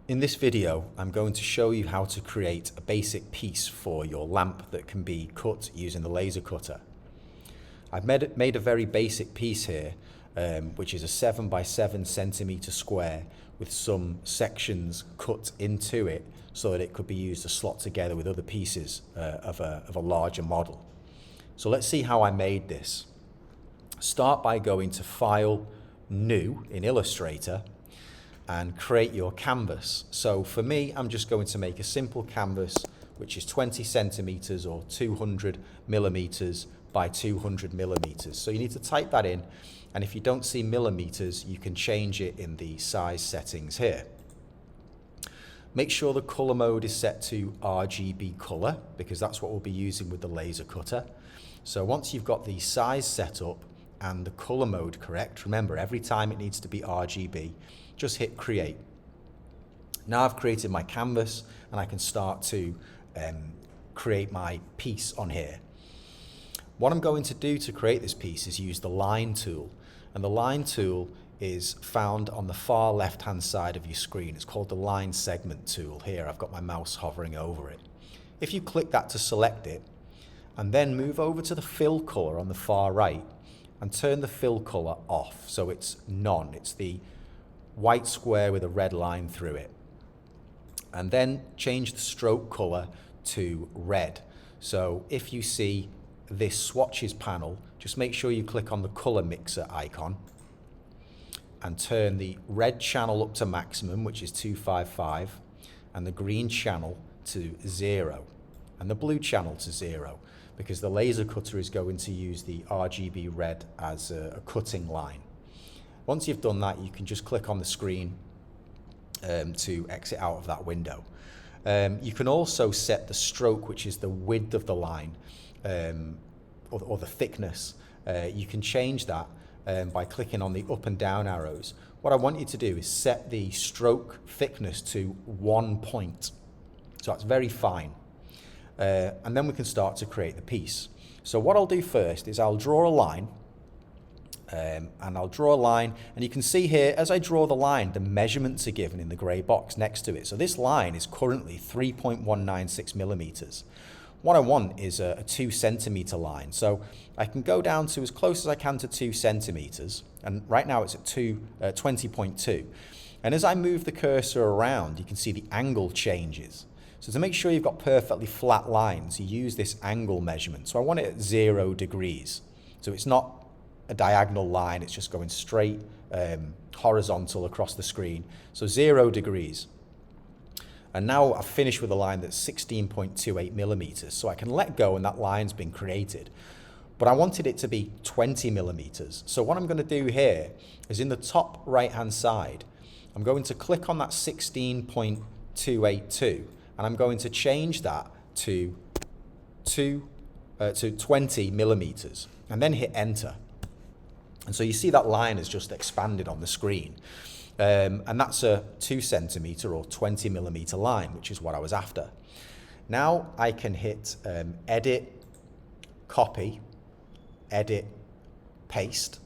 In this video, I'm going to show you how to create a basic piece for your lamp that can be cut using the laser cutter. I've made a very basic piece here, which is a 7 by 7 centimeter square with some sections cut into it so that it could be used to slot together with other pieces of a larger model. So let's see how I made this. Start by going to File, New in Illustrator, and create your canvas. So for me, I'm just going to make a simple canvas which is 20 centimeters or 200 millimeters by 200 millimeters. So you need to type that in, and if you don't see millimeters, you can change it in the size settings here. Make sure the color mode is set to RGB color because that's what we'll be using with the laser cutter. So once you've got the size set up and the color mode correct, remember every time it needs to be RGB, just hit create. Now I've created my canvas and I can start to create my piece on here. What I'm going to do to create this piece is use the line tool, and the line tool is found on the far left hand side of your screen. It's called the line segment tool. Here I've got my mouse hovering over it. If you click that to select it and then move over to the fill color on the far right and turn the fill color off so it's none, it's the white square with a red line through it, and then change the stroke color to red. So if you see this swatches panel, just make sure you click on the color mixer icon and turn the red channel up to maximum, which is 255, and the green channel to 0 and the blue channel to 0, because the laser cutter is going to use the RGB red as a cutting line. Once you've done that, you can just click on the screen to exit out of that window. You can also set the stroke, which is the width of the line, or the thickness. You can change that by clicking on the up and down arrows. What I want you to do is set the stroke thickness to 1 point. So that's very fine. And then we can start to create the piece. So what I'll do first is I'll draw a line. And I'll draw a line, and you can see here as I draw the line the measurements are given in the grey box next to it. So this line is currently 3.196 millimeters. What I want is a 2 centimeter line, so I can go down to as close as I can to 2 centimeters, and right now it's at 20.2. And as I move the cursor around, you can see the angle changes. So to make sure you've got perfectly flat lines, you use this angle measurement. So I want it at 0 degrees. So it's not a diagonal line, it's just going straight horizontal across the screen. So 0 degrees. And now I've finished with a line that's 16.28 millimeters. So I can let go and that line's been created. But I wanted it to be 20 millimeters. So what I'm going to do here is in the top right hand side, I'm going to click on that 16.282 and I'm going to change that to 20 millimeters and then hit enter. And so you see that line has just expanded on the screen. And that's a 2 centimeter or 20 millimeter line, which is what I was after. Now I can hit edit, copy, edit, paste,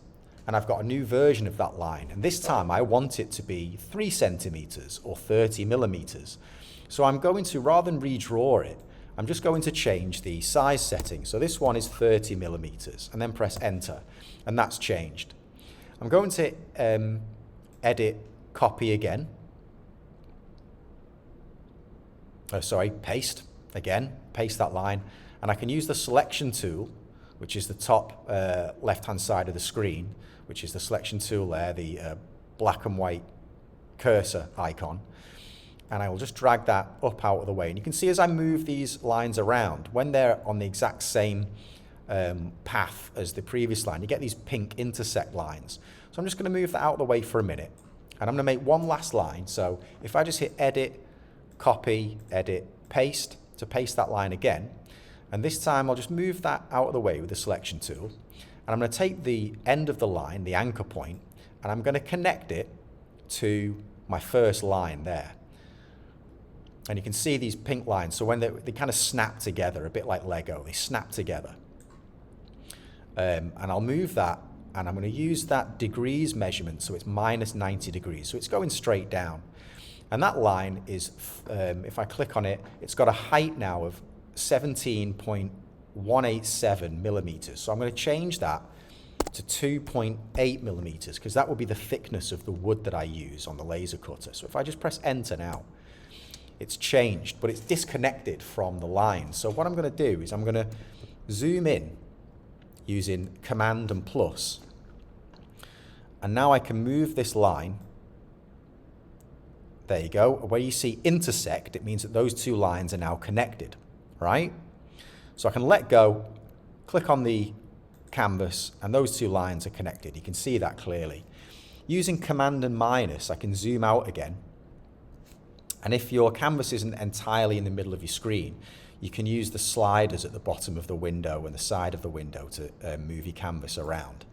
and I've got a new version of that line. And this time I want it to be 3 centimeters or 30 millimeters. So I'm going to, rather than redraw it, I'm just going to change the size setting. So this one is 30 millimeters and then press enter, and that's changed. I'm going to edit, copy again. Paste again, paste that line, and I can use the selection tool, which is the top left-hand side of the screen, which is the selection tool there, the black and white cursor icon. And I will just drag that up out of the way. And you can see as I move these lines around, when they're on the exact same path as the previous line, you get these pink intersect lines. So I'm just going to move that out of the way for a minute. And I'm going to make one last line. So if I just hit edit, copy, edit, paste, to paste that line again. And this time I'll just move that out of the way with the selection tool. And I'm going to take the end of the line, the anchor point, and I'm going to connect it to my first line there. And you can see these pink lines. So when they kind of snap together, a bit like Lego, they snap together. And I'll move that and I'm going to use that degrees measurement, so it's minus 90 degrees, so it's going straight down. And that line is, if I click on it, it's got a height now of 17.187 millimeters. So I'm going to change that to 2.8 millimeters because that will be the thickness of the wood that I use on the laser cutter. So if I just press enter now, it's changed, but it's disconnected from the line. So what I'm going to do is I'm going to zoom in using Command and plus. And now I can move this line. There you go. Where you see intersect, it means that those two lines are now connected, right? So I can let go, click on the canvas, and those two lines are connected. You can see that clearly. Using Command and minus, I can zoom out again. And if your canvas isn't entirely in the middle of your screen, you can use the sliders at the bottom of the window and the side of the window to move your canvas around.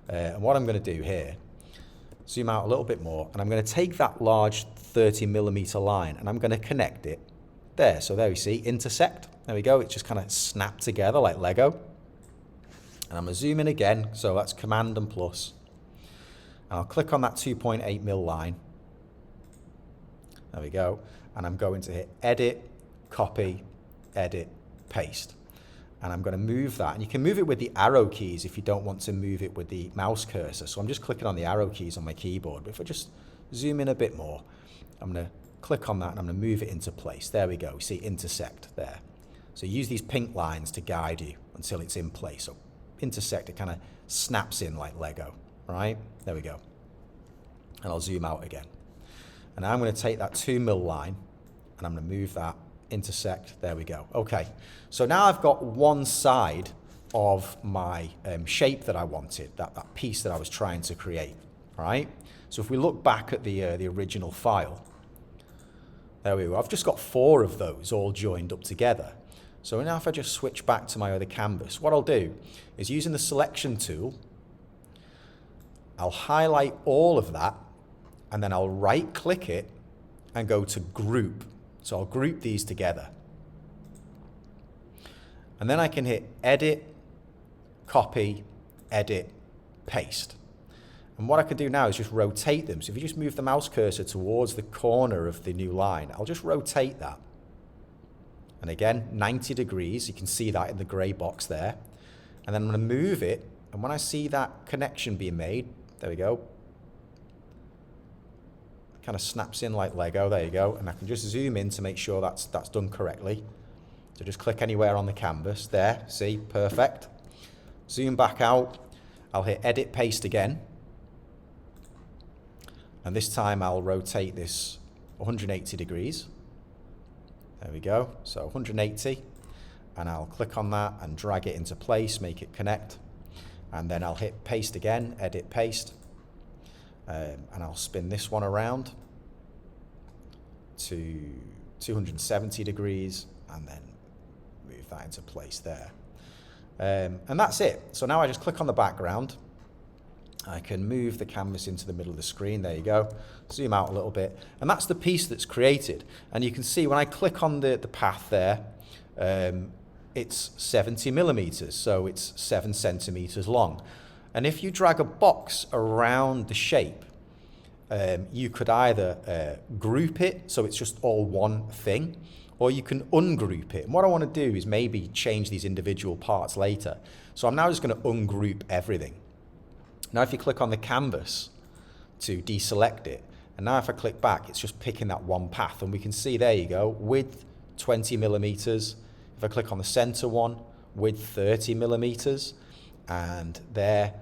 And what I'm going to do here, zoom out a little bit more, and I'm going to take that large 30mm line and I'm going to connect it there. So there we see intersect. There we go. It's just kind of snapped together like Lego. And I'm going to zoom in again. So that's Command and plus. And I'll click on that 2.8mm line. There we go. And I'm going to hit edit, copy, edit, paste. And I'm going to move that. And you can move it with the arrow keys if you don't want to move it with the mouse cursor. So I'm just clicking on the arrow keys on my keyboard. But if I just zoom in a bit more, I'm going to click on that and I'm going to move it into place. There we go. You see intersect there. So use these pink lines to guide you until it's in place. So intersect, it kind of snaps in like Lego, right? There we go. And I'll zoom out again. And now I'm going to take that 2mm line and I'm going to move that, intersect, there we go. Okay, so now I've got one side of my shape that I wanted, that piece that I was trying to create, right? So if we look back at the original file, there we go. I've just got 4 of those all joined up together. So now if I just switch back to my other canvas, what I'll do is using the selection tool, I'll highlight all of that and then I'll right click it and go to group. So I'll group these together. And then I can hit edit, copy, edit, paste. And what I can do now is just rotate them. So if you just move the mouse cursor towards the corner of the new line, I'll just rotate that. And again, 90 degrees, you can see that in the gray box there. And then I'm going to move it, and when I see that connection being made, there we go. It kind of snaps in like Lego, there you go. And I can just zoom in to make sure that's done correctly. So just click anywhere on the canvas, there, see, perfect. Zoom back out, I'll hit edit, paste again. And this time I'll rotate this 180 degrees. There we go, so 180, and I'll click on that and drag it into place, make it connect, and then I'll hit paste again, edit, paste, and I'll spin this one around to 270 degrees, and then move that into place there. And that's it. So now I just click on the background. I can move the canvas into the middle of the screen. There you go. Zoom out a little bit. And that's the piece that's created. And you can see when I click on the path there, it's 70 millimeters. So it's 7 centimeters long. And if you drag a box around the shape, you could either group it, so it's just all one thing, or you can ungroup it. And what I want to do is maybe change these individual parts later. So I'm now just going to ungroup everything. Now if you click on the canvas to deselect it, and now if I click back, it's just picking that one path, and we can see, there you go, width 20 millimeters. If I click on the center one, width 30 millimeters, and there,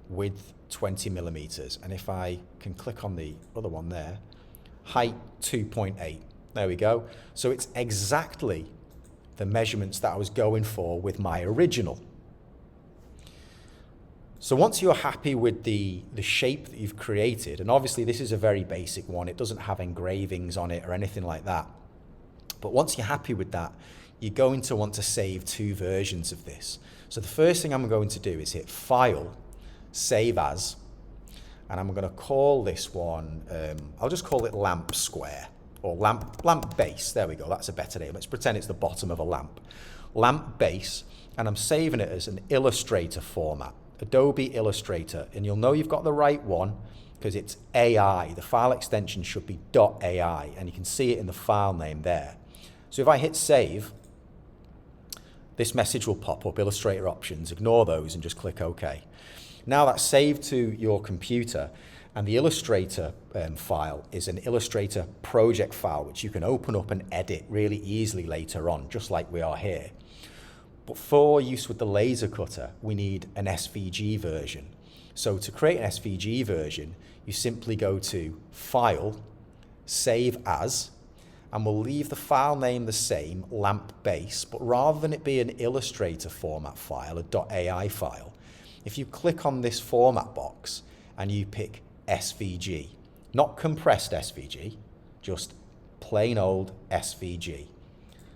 width 20 millimeters. And if I can click on the other one there, height 2.8. There we go. So it's exactly the measurements that I was going for with my original. So once you're happy with the shape that you've created, and obviously this is a very basic one, it doesn't have engravings on it or anything like that. But once you're happy with that, you're going to want to save 2 versions of this. So the first thing I'm going to do is hit File, Save As, and I'm going to call this one, I'll just call it Lamp Square, or lamp Base. There we go, that's a better name. Let's pretend it's the bottom of a lamp. Lamp Base, and I'm saving it as an Illustrator format. Adobe Illustrator, and you'll know you've got the right one because it's AI. The file extension should be .ai, and you can see it in the file name there. So if I hit save, this message will pop up, Illustrator options. Ignore those and just click OK. Now that's saved to your computer, and the Illustrator file is an Illustrator project file which you can open up and edit really easily later on, just like we are here. But for use with the laser cutter, we need an SVG version. So to create an SVG version, you simply go to File, Save As, and we'll leave the file name the same, lamp base, but rather than it be an Illustrator format file, a .ai file, if you click on this format box and you pick SVG, not compressed SVG, just plain old SVG.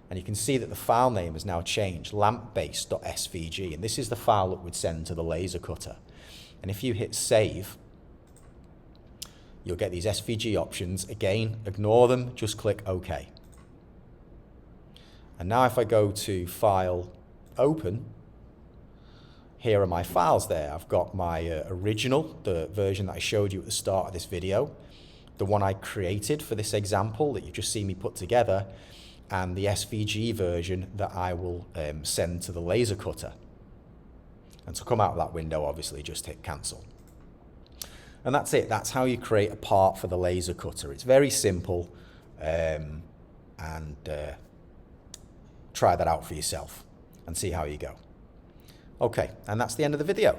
And you can see that the file name has now changed, lampbase.svg, and this is the file that would send to the laser cutter. And if you hit save, you'll get these SVG options. Again, ignore them, just click OK. And now if I go to File, Open, here are my files there. I've got my original, the version that I showed you at the start of this video, the one I created for this example that you've just seen me put together, and the SVG version that I will send to the laser cutter. And to come out of that window, obviously, just hit cancel. And that's it. That's how you create a part for the laser cutter. It's very simple, and try that out for yourself and see how you go. Okay, and that's the end of the video.